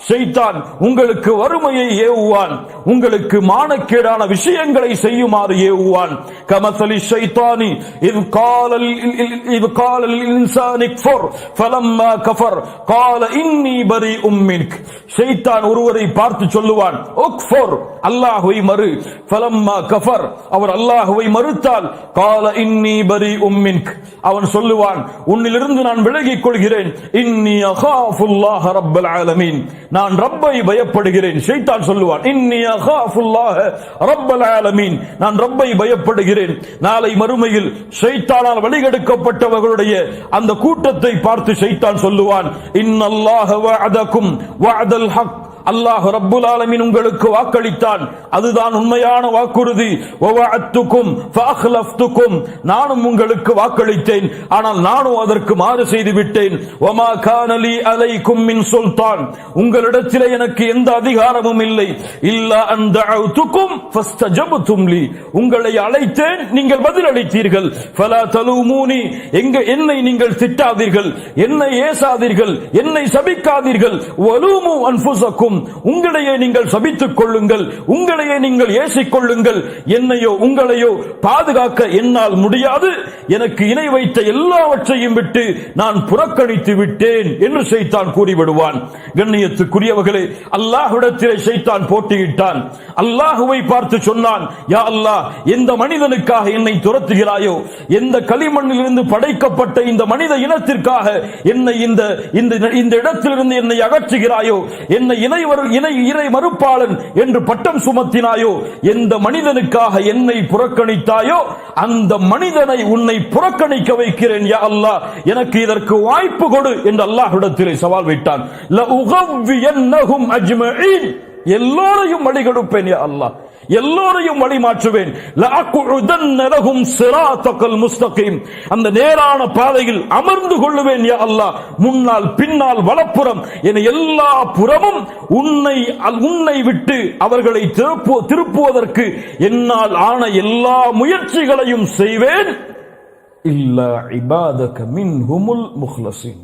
ஷைத்தான் உங்களுக்கு வறுமையை ஏவுவான், உங்களுக்கு மானக்கேடான விஷயங்களை செய்யுமாறு ஏவுவான். கமஸலி ஷைத்தானி இத் கால லில் இன்சானி கஃபர் ஃபலம்மா கஃபர் கால இன்னி பரீஉம் மின்க். ஷைத்தான் ஒருவரை பார்த்து சொல்லுவான், உக்ஃபர், அல்லாஹ்வை மறு. ஃபலம்மா கஃபர், அவர் அல்லாஹ்வை மறுத்தால், கால இன்னி பரீஉம் மின்க், அவன் சொல்லுவான், உன்னிலிருந்து நான் விலகிக் கொள்கிறேன். இன்னி அகாஃபுல்லாஹ ரப்பல் ஆலமீன், நான் ரப்பை பயப்படுகிறேன். ஷைத்தான் சொல்லுவான், இன்னி அகாஃபுல்லாஹ ரப்பல் ஆலமீன், நான் ரப்பை பயப்படுகிறேன். நாளை மறுமையில் ஷைத்தானால் வழிகெடுக்கப்பட்டவர்களுடைய அந்த கூட்டத்தை பார்த்து ஷைத்தான் சொல்லுவான், இன்னல்லாஹ வஅதகும் வஅதல் ஹக், அல்லாஹ் ரப்புல் ஆலமீன் உங்களுக்கு வாக்களித்தான், அதுதான் உண்மையான வாக்குறுதி. வவஅத்துக்கும் ஃபஅக்லஃப்துக்கும், நானும் உங்களுக்கு வாக்களித்தேன், ஆனால் நானும் அதற்கு மாறு செய்து விட்டேன். வமா கான லீ அலைக்கும் மின் சுல்தான், உங்களிடத்தில் எனக்கு எந்த அதிகாரமும் இல்லை. இல்லா அன் தஅவுதுக்கும் ஃபஸ்தஜப்தும் லீ, உங்களை அழைத்தேன், நீங்கள் பதிலளித்தீர்கள். ஃபலா தலூமூனி, என்னை நீங்கள் திட்டாதீர்கள், என்னை ஏசாதீர்கள், என்னை சபிக்காதீர்கள். வலூமு அன்ஃபுஸக்கும், உங்களையே நீங்கள் சபித்துக் கொள்ளுங்கள், உங்களையே நீங்கள் ஏசிக் கொள்ளுங்கள். என்னையோ உங்களையோ பாதுகாக்க என்னால் முடியாது. எனக்கு இணை வைத்த எல்லாவற்றையும் விட்டு நான் புறக்கணித்து விட்டேன் என்று ஷைத்தான் கூறிவிடுவான். கண்ணியத்துக்குரியவர்களே, அல்லாஹ்விடத்திலே ஷைத்தான் போட்டியிட்டான். அல்லாஹுவை பார்த்து சொன்னான், யா அல்லாஹ், எந்த மனிதனுக்காக என்னை துரத்துகிறாயோ, எந்த களிமண்ணிலிருந்து படைக்கப்பட்ட இந்த மனித இனத்திற்காக என்னை இந்த இடத்திலிருந்து என்னை அகற்றுகிறாயோ, என்னை இறை மறுப்பாளன் என்று பட்டம் சுமத்தினாயோ, எந்த மனிதனுக்காக என்னை புறக்கணித்தாயோ, அந்த மனிதனை உன்னை புறக்கணிக்க வைக்கிறேன் யா அல்லாஹ், எனக்கு இதற்கு வாய்ப்பு கொடு என்று அல்லாஹ்விடத்திலே சவால் விட்டான். லஉகவ்வியன்னஹும் அஜ்மஈன், எல்லோரையும் வழிகெடுப்பேன் யா அல்லாஹ், எல்லோரையும் வழி மாற்றுவேன். லஅகுஉதன்ன லஹும் ஸிராத்தகல் முஸ்தகீம், அந்த நேரான பாதையில் அமர்ந்து கொள்ளுவேன் யா அல்லாஹ், முன்னால் பின்னால் வலப்புறம் என எல்லா புறமும் உன்னை விட்டு அவர்களை திருப்புவதற்கு என்னால் ஆன எல்லா முயற்சிகளையும் செய்வேன். இல்லா இபாதக மின்ஹுமுல் முக்லஸீன்,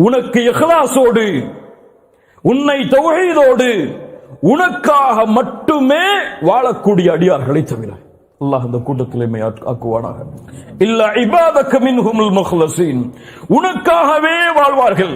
உனக்கு இஹ்லாஸோடு, உன்னை தௌஹீதோடு, உனக்காக மட்டுமே வாழக்கூடிய அடியார்களை தவிர. அல்லாஹ் இந்த கூட்டத்தில் ஆக்குவானாக. இல்லா இபாதக மின்ஹுமுல் முக்லஸீன், உனக்காகவே வாழ்வார்கள்,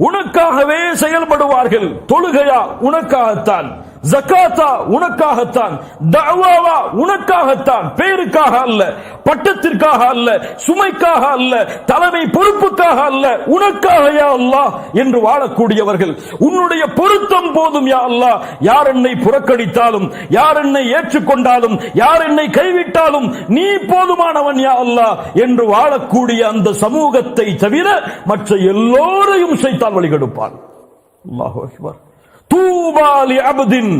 உனக்காகவே செயல்படுவார்கள். தொழுகையா உனக்காகத்தான், ஜகாத்தா உனக்காகத்தான், தஅவாவா உனக்காகத்தான், பேருக்காக அல்ல, பட்டத்திற்காக அல்ல, சுமைக்காக அல்ல, தலைமை பொறுப்புக்காக அல்ல, உனக்காக யா அல்லாஹ் என்று வாழக்கூடியவர்கள். உன்னுடைய பொருத்தம் போதும் யா அல்லாஹ், யார் என்னை புறக்கணித்தாலும், யார் என்னை ஏற்றுக்கொண்டாலும், யார் என்னை கைவிட்டாலும் நீ போதுமானவன் யா அல்லாஹ் என்று வாழக்கூடிய அந்த சமூகத்தை தவிர மற்ற எல்லோரையும் ஷைத்தான் வழிகெடுப்பான். அல்லாஹு அக்பர். தூபா லி அப்தின்,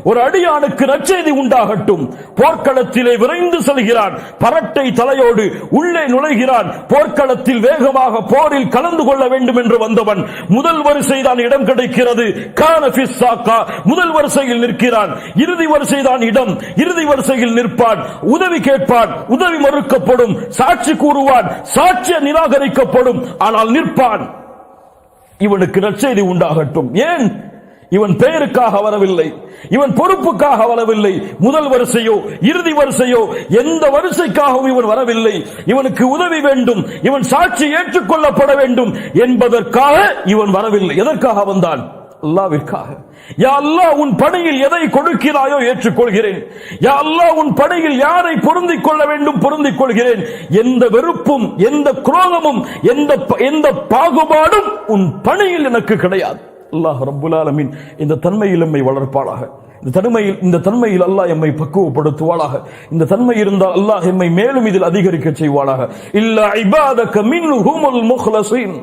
ஒரு அடியானுக்கு நற்செய்தி உண்டாகட்டும். போர்க்களத்திலே விரைந்து செல்கிறான், பரட்டை தலையோடு உள்ளே நுழைகிறான். போர்க்களத்தில் வேகமாக போரில் கலந்து கொள்ள வேண்டும் என்று வந்தவன் முதல் வரிசைதான் இடம் கிடைக்கிறது. கான ஃபிஸ் சாக்கா, முதல் வரிசையில் நிற்கிறான். இறுதி வரிசைதான் இடம், இறுதி வரிசையில் நிற்பான். உதவி கேட்பான், உதவி மறுக்கப்படும். சாட்சி கூறுவான், சாட்சிய நிராகரிக்கப்படும். ஆனால் நிற்பான். இவனுக்கு நற்செய்தி உண்டாகட்டும். ஏன்? இவன் பெயருக்காக வரவில்லை, இவன் பொறுப்புக்காக வரவில்லை. முதல் வரிசையோ இறுதி வரிசையோ எந்த வரிசைக்காகவும் இவன் வரவில்லை. இவனுக்கு உதவி வேண்டும், இவன் சாட்சி ஏற்றுக்கொள்ளப்பட வேண்டும் என்பதற்காக இவன் வரவில்லை. எதற்காக வந்தான்? அல்லாஹ்விற்காக. யா அல்லாஹ், உன் பணியில் எதை கொடுக்கிறாயோ ஏற்றுக்கொள்கிறேன். யா அல்லாஹ், உன் பணியில் யாரை பொருந்திக் கொள்ள வேண்டும் பொருந்திக் கொள்கிறேன். எந்த வெறுப்பும், எந்த குரோதமும், எந்த பாகுபாடும் உன் பணியில் எனக்கு கிடையாது. அல்லாஹ் ரப்புல் ஆலமீன் இந்த தன்மையில் எம்மை வளர்ப்பாளாக. இந்த தன்மையில் அல்லாஹ் எம்மை பக்குவப்படுத்துவாளாக. இந்த தன்மை இருந்தால் அல்லாஹ் எம்மை மேலும் இதில் அதிகரிக்க செய்வாளாக. இல்லா இபாதக மின்ஹுமுல் முக்லஸீன்,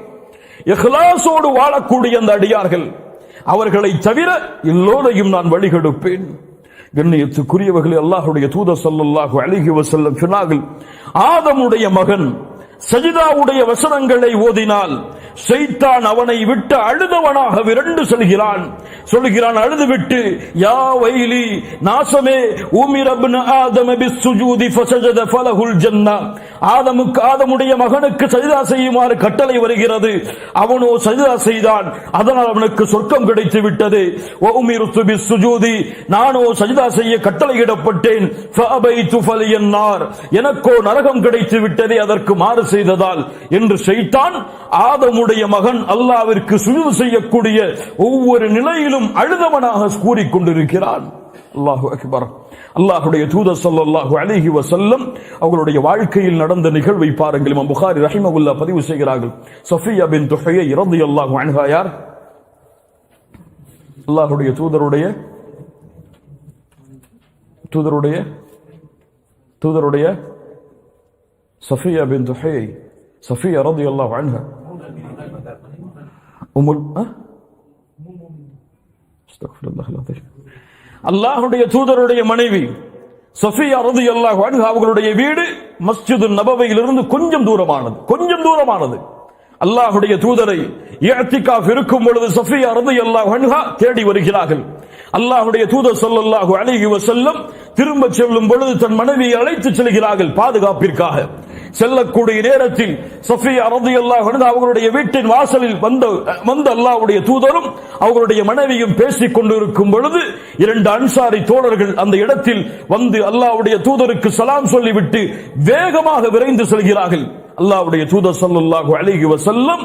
இஹ்லாஸோடு வாழக்கூடிய அந்த அடியார்கள், அவர்களை தவிர எல்லோரையும் நான் வழிகெடுப்பேன். கண்ணியத்துக்குரியவர்களே, அல்லாஹ்வுடைய தூதர் ஸல்லல்லாஹு அலைஹி வஸல்லம் சொன்னார்கள், ஆதமுடைய மகன் சஜிதாவுடைய வசனங்களை ஓதினால் ஷைத்தான் அவனை விட்டு அழுதவனாக விரண்டு சொல்கிறான். அழுதுவிட்டு, யா வைலி, நாசமே, உமிர இப்னு ஆதம பிஸ்ஸுஜூதி ஃபஸஜத ஃபலஹுல் ஜன்னah, ஆதமுடைய மகனுக்கு சஜிதா செய்யுமாறு கட்டளை வருகிறது. அவனோ சஜிதா செய்தான், அதனால் அவனுக்கு சொர்க்கம் கிடைத்து விட்டது. வ உமிர்து பிஸ்ஸுஜூதி, நானோ சஜிதா செய்ய கட்டளையிடப்பட்டேன். ஃபஅபைது ஃபலியன்னார், எனக்கோ நரகம் கிடைத்து விட்டதே அதற்கு மாறு செய்ததால் என்று ஷைத்தான் ஆதமுடைய தன்னுடைய மகன் அல்லாஹ்விற்கு சுஜூது செய்யக்கூடிய ஒவ்வொரு நிலையிலும் அழுதவனாக கூறிக்கொண்டிருக்கிறான். அல்லாஹு அக்பர். அல்லாஹ்வுடைய தூதர் ஸல்லல்லாஹு அலைஹி வஸல்லம் அவர்களுடைய வாழ்க்கையில் நடந்த நிகழ்வை பாருங்கள். இமாம் புகாரி ரஹிமஹுல்லாஹ் பதிவு செய்கிறார்கள். சஃபியா பின்த் ஹுயை ரலியல்லாஹு அன்ஹா யார்? அல்லாஹ்வுடைய தூதருடைய சஃபியா பின்த் ஹுயை, சஃபியா ரலியல்லாஹு அன்ஹா அல்லாஹ்வுடைய தூதருடைய மனைவி சஃபியா ரலியல்லாஹு அன்ஹா அவர்களுடைய வீடு மஸ்ஜிது நபவியிலிருந்து கொஞ்சம் தூரமானது. அல்லாஹ்வுடைய தூதரை இஅ்திகாஃப் இருக்கும் பொழுது சஃபியா ரலியல்லாஹு அன்ஹா தேடி வருகிறார்கள். அல்லாஹ்வுடைய தூதர் ஸல்லல்லாஹு அலைஹி வஸல்லம் திரும்ப செல்லும் பொழுது தன் மனைவியை அழைத்து செல்கிறார்கள் பாதுகாப்பிற்காக. செல்லக்கூடிய நேரத்தில் சஃபியா ரலியல்லாஹு அன்ஹா அவர்களுடைய வீட்டின் வாசலில் வந்த அல்லாஹ்வுடைய தூதரும் அவர்களுடைய மனைவியும் பேசிக் கொண்டிருக்கும் பொழுது இரண்டு அன்சாரி தோழர்கள் அந்த இடத்தில் வந்து அல்லாஹ்வுடைய தூதருக்கு சலாம் சொல்லிவிட்டு வேகமாக விரைந்து செல்கிறார்கள். அல்லாஹ்வுடைய தூதர் ஸல்லல்லாஹு அலைஹி வஸல்லம்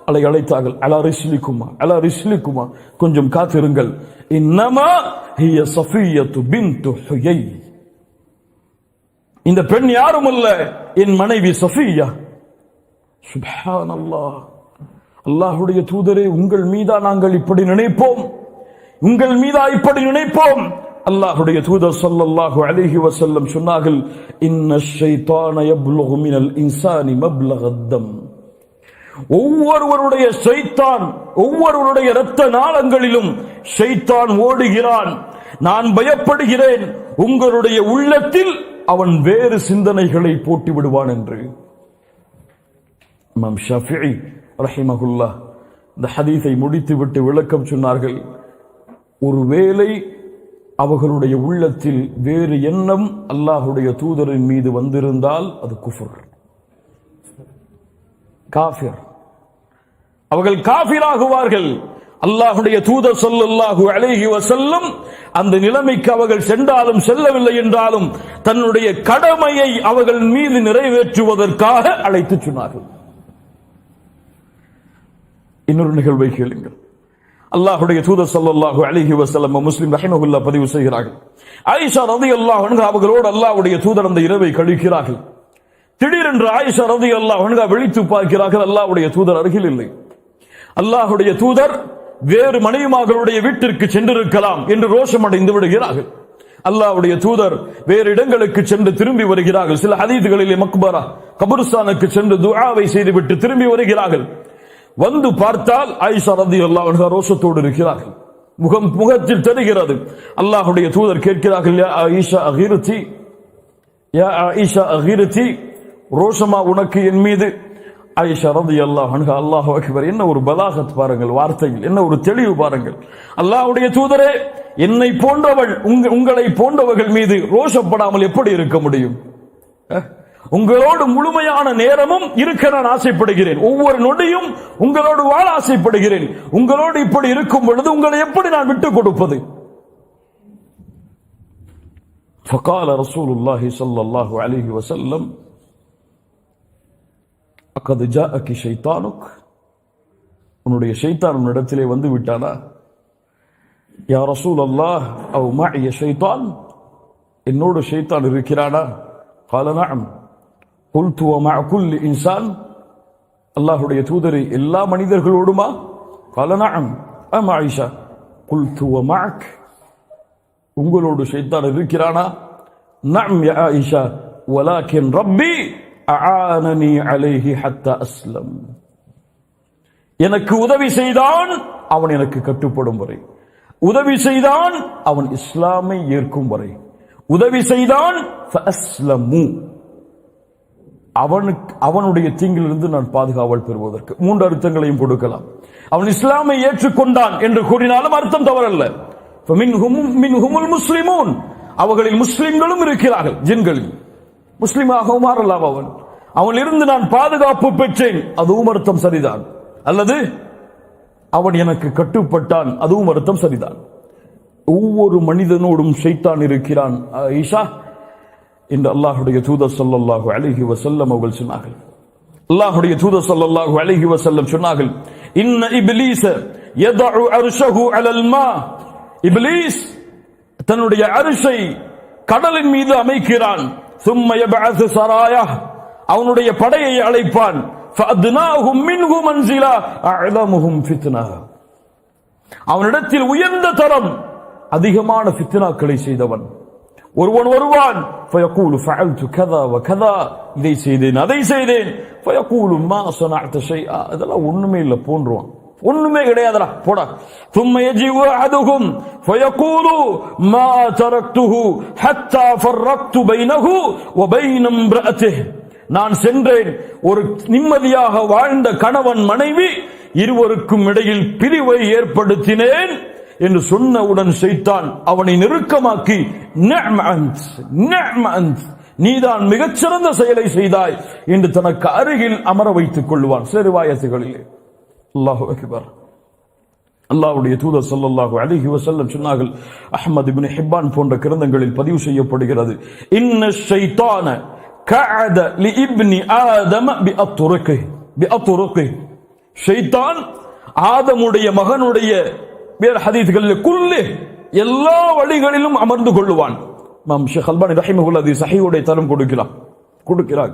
அழைத்தார்கள். அலா ரிஸ்லிக்குமா, கொஞ்சம் காத்திருங்கள். இன்னமா ஹிய சஃபியத்து பின்த் ஹுயை, இந்த பெண் யாரும் அல்ல, என் மனைவி சஃபியா. சுப்ஹானல்லாஹ். அல்லாஹ்வுடைய தூதரே, உங்கள் மீதா நாங்கள் இப்படி நினைப்போம், உங்கள் மீதா இப்படி நினைப்போம். அல்லாஹ்வுடைய தூதர் ஸல்லல்லாஹு அலைஹி வஸல்லம் சொன்னார்கள், இன்ன ஷைத்தான யப்லுகு மினல் இன்சானி மப்லகத் தம். ஒவ்வொருவருடைய இரத்த நாளங்களிலும் ஷைத்தான் ஓடுகிறான். நான் பயப்படுகிறேன் உங்களுடைய உள்ளத்தில் அவன் வேறு சிந்தனைகளை போட்டு விடுவான் என்று. இமாம் ஷாஃபிஈ ரஹிமஹுல்லாஹ் இந்த ஹதீஸை முடித்துவிட்டு விளக்கம் சொன்னார்கள். ஒருவேளை அவர்களுடைய உள்ளத்தில் வேறு எண்ணம் அல்லாஹ்வுடைய தூதரின் மீது வந்திருந்தால் அது குஃப்ர், காஃபிர், அவர்கள் காஃபிராகுவார்கள். அல்லாஹ்வுடைய தூதர் ஸல்லல்லாஹு அலைஹி வஸல்லம் அந்த நிலைமைக்கு அவர்கள் சென்றாலும் செல்லவில்லை என்றாலும் தன்னுடைய கடமையை அவர்கள் மீது நிறைவேற்றுவதற்காக அழைத்து சொன்னார்கள். இன்னொரு நிகழ்வை கேளுங்கள். அல்லாஹ்வுடைய தூதர் ஸல்லல்லாஹு அலைஹி வஸல்லம் முஸ்லிம் ரஹிமஹுல்லாஹ் பதிவு செய்கிறார்கள். ஆயிஷா ரலியல்லாஹு அன்ஹா அவர்களோடு அல்லாஹ்வுடைய தூதர் அந்த இரவை கழிக்கிறார்கள். திடீரென்று ஆயிஷா ரலியல்லாஹு அன்ஹா விழித்து பார்க்கிறார்கள், அல்லாஹ்வுடைய தூதர் அருகில் இல்லை. அல்லாஹ்வுடைய தூதர் வேறு மனைவிமார்களுடைய வீட்டிற்கு சென்றிருக்கலாம் என்று ரோஷம் அடைந்து விடுகிறார்கள். அல்லாஹ்வுடைய தூதர் வேறு இடங்களுக்கு சென்று திரும்பி வருகிறார்கள். சில ஹதீஸ்களிலே மக்பரா கபர்ஸ்தானுக்கு சென்று துஆவை செய்துவிட்டு திரும்பி வருகிறார்கள். வந்து பார்த்தால் ஆயிஷா ரலியல்லாஹு அன்ஹா ரோஷத்தோடு இருக்கிறார்கள். முகத்தில் தெரிகிறது. அல்லாஹ்வுடைய தூதர் கேட்கிறார்கள், யா ஆயிஷா அகிரதி, ரோஷமா உனக்கு என் மீது? ஆயிஷா ரலியல்லாஹு அன்ஹா, அல்லாஹு அக்பர், என்ன ஒரு பலாகத் பாருங்கள், வார்த்தையில் என்ன ஒரு தெளிவு பாருங்கள். அல்லாஹ்வுடைய தூதரே, என்னை போன்றவள் உங்களை போன்றவர்கள் மீது ரோஷப்படாமல் எப்படி இருக்க முடியும்? உங்களோடு முழுமையான நேரமும் இருக்க நான் ஆசைப்படுகிறேன், ஒவ்வொரு நொடியும் உங்களோடு வாழ ஆசைப்படுகிறேன். உங்களோடு இப்படி இருக்கும் பொழுது உங்களை எப்படி நான் விட்டுக் கொடுப்பது? فقال رسول الله صلى الله عليه وسلم அகது ஜாஅகி ஷைத்தானுக், உன்னுடைய ஷைத்தான் உன்னிடத்திலே வந்து விட்டானா? யா ரசூல் அல்லாஹ், அவ் மஅய ஷைத்தான், என்னோடு ஷைத்தான் இருக்கிறானா? قال نعم قلت ومع كل انسان, அல்லாஹ்வுடைய தூதரே, எல்லா மனிதர்களோடுமா? قال نعم ام عائشة قلت ومعك, உங்களோடு ஷைத்தான் இருக்கிறானா? نعم يا عائشة ولكن ربي أعانني عليه حتى أسلم, எனக்கு உதவி செய்தான் அவன் எனக்கு கட்டுப்படும் வரை, உதவி செய்தான் அவன் இஸ்லாமை ஏற்கும் வரை, உதவி செய்தான் ஃபஅஸ்லமு, அவனுடைய தீங்கிலிருந்து நான் பாதுகாவல் பெறுவதற்கு. மூன்று அர்த்தங்களையும் கொடுக்கலாம். அவன் இஸ்லாமை ஏற்றுக்கொண்டான் என்று கூறினாலும் அர்த்தம் தவறல்ல. மின்ஹுமுல் முஸ்லிமூன், அவர்களில் முஸ்லிம்களும் இருக்கிறார்கள், ஜின்களில் முஸ்லிமாக மாறலாம். அவனிலிருந்து நான் பாதுகாப்பு பெற்றேன், அதுவும் அர்த்தம் சரிதான். அல்லது அவன் எனக்கு கட்டுப்பட்டான், அதுவும் அர்த்தம் சரிதான். ஒவ்வொரு மனிதனோடும் ஷைத்தான் இருக்கிறான் ஆயிஷா என்று அல்லாஹ்வுடைய தூதர் ஸல்லல்லாஹு அலைஹி வஸல்லம் அவர்கள் சொன்னார்கள். அல்லாஹ்வுடைய தூதர் ஸல்லல்லாஹு அலைஹி வஸல்லம் சொன்னார்கள், இன்ன இப்லீஸ யதஉ அர்ஷஹு அலல் மா, இப்லீஸ் தன்னுடைய அரிஷை கடலின் மீது அமைக்கிறான். சும்ம யபஅஸு ஸராயஹ், அவனுடைய படையை அழைப்பான். ஃபஅத்னாஹும் மின்ஹு மன்சிலா அஅலமுஹும் ஃபித்னா, அவனிடத்தில் உயர்ந்த தரம் அதிகமான ஃபித்னாக்களை செய்தவன் ஒருவன் வருவான். ஃபயகூலு ஃபஅல்து கதா வ கதா, இதை செய்தேன் அதை செய்தேன். ஃபயகூலு மா ஸனஅத ஷைஆ, அதெல்லாம் ஒண்ணுமே இல்ல போன்றுவான், ஒண்ணுமே கிடையாதுடா போடா. ثم يجيء احدهم فيقول ما تركته حتى فرقت بينه وبين امراته, நான் சென்றேன், ஒரு நிம்மதியாக வாழ்ந்த கணவன் மனைவி இருவருக்கும் இடையில் பிரிவை ஏற்படுத்தினேன் என்று சொன்னவுடன் ஷைத்தான் அவனை நெருக்கமாக்கி நீதான் மிகச்சிறந்த செயலை செய்தாய் என்று தனக்கு அருகில் அமர வைத்துக் கொள்வான். சில ரிவாயத்துகளிலே அல்லாஹு அக்பர். அல்லாஹ்வுடைய தூதர் ஸல்லல்லாஹு அலைஹி வஸல்லம் சொன்னார்கள், அஹ்மத் இப்னு ஹிப்பான் போன்ற கிரந்தங்களில் பதிவு செய்யப்படுகிறது, இன்ன ஷைத்தான கஅத லிஇப்னி ஆதம பிஅத்ருகி, ஷைத்தான் ஆதமுடைய மகனுடைய வேறு ஹதீஸ்களில் குல்லி எல்லா வழிகளிலும் அமர்ந்து கொள்ளுவான். இமாம் ஷேக் அல்பானி ரஹிமஹுல்லாஹ் தி ஸஹீஹுடைய தரம் கொடுக்கிறார்.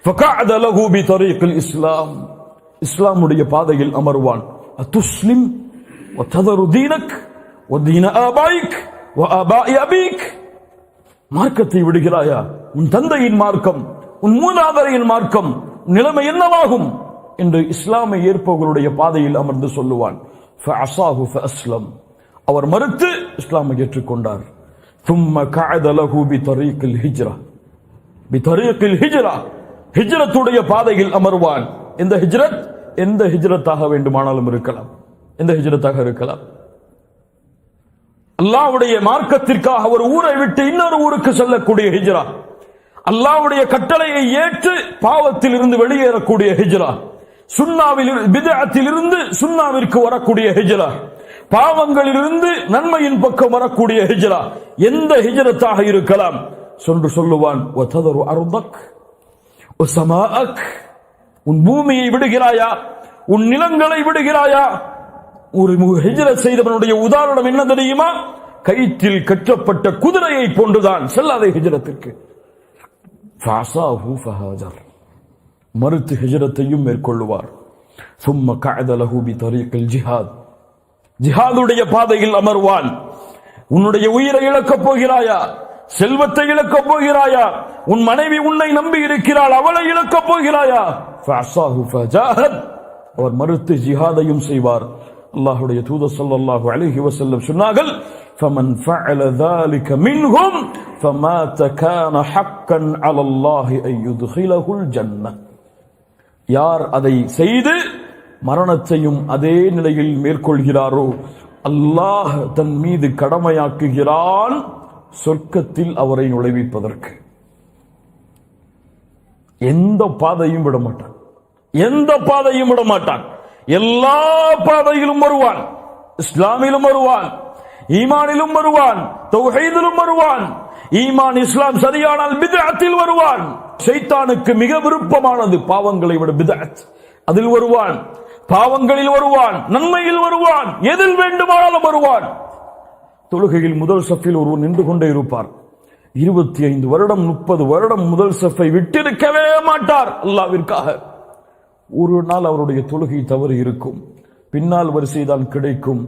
ஃபகஅத லஹு பி தரீகில் இஸ்லாம், இஸ்லாமுடைய பாதையில் அமர்வான். அத்துஸ்லிம் வ ததரு தீனக் வ தீன ஆபாயிக் வ ஆபாஇ அபீக், மார்க்கத்தை விடுகிறாயா, உன் தந்தையின் மார்க்கம், உன் மூதாதையின் மார்க்கம், நிலைமை என்னவாகும் என்று இஸ்லாமை ஏற்பவர்களுடைய பாதையில் அமர்ந்து சொல்லுவான். ஃபஅஸாஹு ஃபஅஸ்லம், அவர் மறுத்து இஸ்லாமை ஏற்றுக்கொண்டார். ثم قعد له بطريق الهجرة, بطريق الهجرة, ஹிஜ்ரத்துடைய பாதையில் அமர்வான். இந்த ஹிஜ்ரத் எந்த ஹிஜ்ரத்தாக வேண்டுமானாலும் இருக்கலாம், எந்த ஹிஜ்ரத்தாக இருக்கலாம். அல்லாஹ்வுடைய மார்க்கத்திற்காக ஒரு ஊரை விட்டு இன்னொரு ஊருக்கு செல்லக்கூடிய ஹிஜ்ரா, அல்லாஹ்வுடைய கட்டளையை ஏற்று பாவத்தில் இருந்து வெளியேறக்கூடிய ஹிஜ்ரா, சுன்னாவில் பித்அத்தில் இருந்து சுன்னாவிற்கு வரக்கூடிய ஹிஜ்ரா, பாவங்களிலிருந்து நன்மையின் பக்கம் வரக்கூடிய ஹிஜ்ரா, எந்த ஹிஜ்ரத்தாக இருக்கலாம். சொல்லுவான், வததரு அர்தக் வஸமாஅக், உன் பூமியை விடுகிறாயா, உன் நிலங்களை விடுகிறாயா. ஒரு ஹிஜ்ரத் செய்தவனுடைய உதாரணம் என்ன தெரியுமா? கயிற்றில் கட்டப்பட்ட குதிரையை போன்றுதான், செல்லாத ஹிஜ்ரத்திற்கு. ஃபஅஸாஹு ஃபஹாஜர், மறுத்து ஹிஜ்ரத்தையும் மேற்கொள்வார். ثم قعد له بطريق الجهاد, ஜிஹாதுடைய பாதையில் அமர்வான். உன்னுடைய உயிரை இழக்கப் போகிறாயா, செல்வத்தை இழக்கப் போகிறாயா, உன் மனைவி உன்னை நம்பி இருக்கிறாள், அவளை இழக்கப் போகிறாயா. ஃபஅஸாஹு ஃபஜாஹத், அவர் மறுத்து ஜிஹாதையும் செய்வார். அல்லாஹ்வுடைய தூதர் ஸல்லல்லாஹு அலைஹி வஸல்லம் சொன்னார்கள், فمن فعل ذلك منهم فمات كان حقا على الله ان يدخله الجنه, யார் அதை செய்து மரணத்தையும் அதே நிலையில் மேற்கொள்கிறாரோ அல்லாஹ் தன் மீது கடமையாக்குகிறான் சொர்க்கத்தில் அவரை நுழைவிப்பதற்கு. எந்த பாதையும் விட மாட்டான், எந்த பாதையும் விட மாட்டான். எல்லா பாதையிலும் வருவான், இஸ்லாமிலும் வருவான், ஈமானிலும் வருவான், தௌஹீதிலும் வருவான். ஈமான் இஸ்லாம் சரியானால் பித்அத்தில் வருவான். ஷைத்தானுக்கு மிக விருப்பமானது பாவங்களை விட பித்அத், அதில் வருவான். பாவங்களில் வருவான், நன்மையில் வருவான், எதில் வேண்டுமானாலும் வருவான். தொழுகையில் முதல் சஃபில் ஒருவர் நின்று கொண்டே இருப்பார். 25 வருடம் 30 வருடம் முதல் சஃபை விட்டிருக்கவே மாட்டார் அல்லாஹ்விற்காக. ஒரு நாள் அவருடைய தொழுகை தவறு இருக்கும், பின்னால் வரிசைதான் கிடைக்கும்.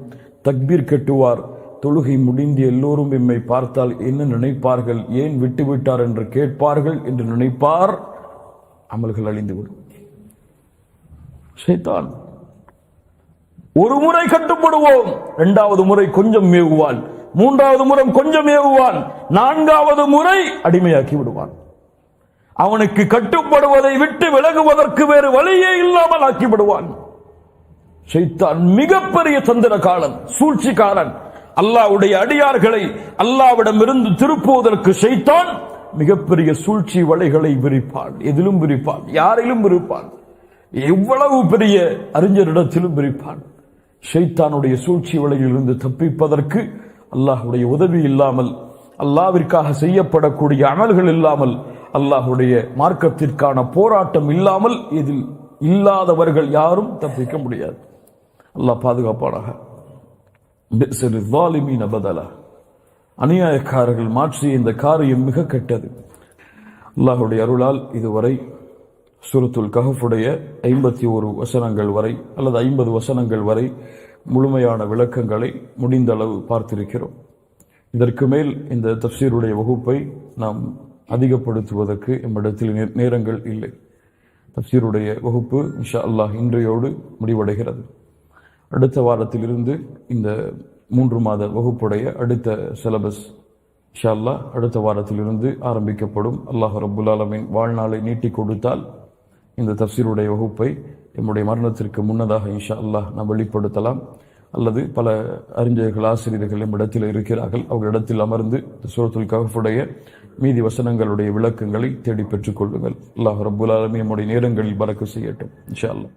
தக்பீர் கட்டுவார். தொழுகை முடிந்து எல்லோரும் எம்மை பார்த்தால் என்ன நினைப்பார்கள், ஏன் விட்டுவிட்டார் என்று கேட்பார்கள் என்று நினைப்பார். அமல்கள் அழிந்துவிடும். ஷைத்தான் ஒரு முறை கட்டுப்படுவோம், 2வது முறை கொஞ்சம் ஏவுவான், 3வது முறை கொஞ்சம் ஏவுவான், 4வது முறை அடிமையாக்கி விடுவான். அவனுக்கு கட்டுப்படுவதை விட்டு விலகுவதற்கு வேறு வழியே இல்லாமல் ஆக்கி விடுவான். ஷைத்தான் மிகப்பெரிய தந்திரக்காரன், சூழ்ச்சிக்காரன். அல்லாஹ்வுடைய அடியார்களை அல்லாஹ்விடமிருந்து திருப்புவதற்கு ஷைத்தான் மிகப்பெரிய சூழ்ச்சி வலைகளை விரிப்பான். எதிலும் விரிப்பான், யாரிலும் விரிப்பான், எவ்வளவு பெரிய அறிஞரிடத்திலும் விரிப்பான். ஷைத்தானுடைய சூழ்ச்சி வலையிலிருந்து தப்பிப்பதற்கு அல்லாஹ்வுடைய உதவி இல்லாமல், அல்லாஹ்விற்காக செய்யப்படக்கூடிய அமல்கள் இல்லாமல், அல்லாஹுடைய மார்க்கத்திற்கான போராட்டம் இல்லாமல் இதில் இல்லாதவர்கள் யாரும் தப்பிக்க முடியாது. அல்லாஹ் பாதுகாப்பானாக. அநியாயக்காரர்கள் மாற்றிய இந்த காரியம் மிக கெட்டது. அல்லாஹுடைய அருளால் இதுவரை சூரத்துல் கஹஃபுடைய 51 வசனங்கள் வரை அல்லது 50 வசனங்கள் வரை முழுமையான விளக்கங்களை முடிந்த அளவு பார்த்திருக்கிறோம். இதற்கு மேல் இந்த தஃப்சீருடைய வகுப்பை நாம் அதிகப்படுத்துவதற்கு எம்மிடத்தில் நேரங்கள் இல்லை. தஃப்சீருடைய வகுப்பு இன்ஷா அல்லாஹ் இன்றையோடு முடிவடைகிறது. அடுத்த வாரத்திலிருந்து இந்த 3 மாத வகுப்புடைய அடுத்த சிலபஸ் இன்ஷா அல்லாஹ் அடுத்த வாரத்திலிருந்து ஆரம்பிக்கப்படும். அல்லாஹ் ரப்புல் ஆலமீன் வாழ்நாளை நீட்டி கொடுத்தால் இந்த தஃப்சீருடைய வகுப்பை நம்முடைய மரணத்திற்கு முன்னதாக இன்ஷா அல்லாஹ் நாம் வெளிப்படுத்தலாம். அல்லது பல அறிஞர்கள் ஆசிரியர்கள் நம்மிடத்தில் இருக்கிறார்கள். அவர்களிடத்தில் அமர்ந்து சூரத்துல் கஹஃபுடைய மீதி வசனங்களுடைய விளக்கங்களை தேடி பெற்றுக் கொள்ளுங்கள். அல்லாஹ் ரப்புல் ஆலமீன் நம்முடைய நேரங்களில் பரக்கத் செய்யட்டும் இன்ஷா அல்லாஹ்.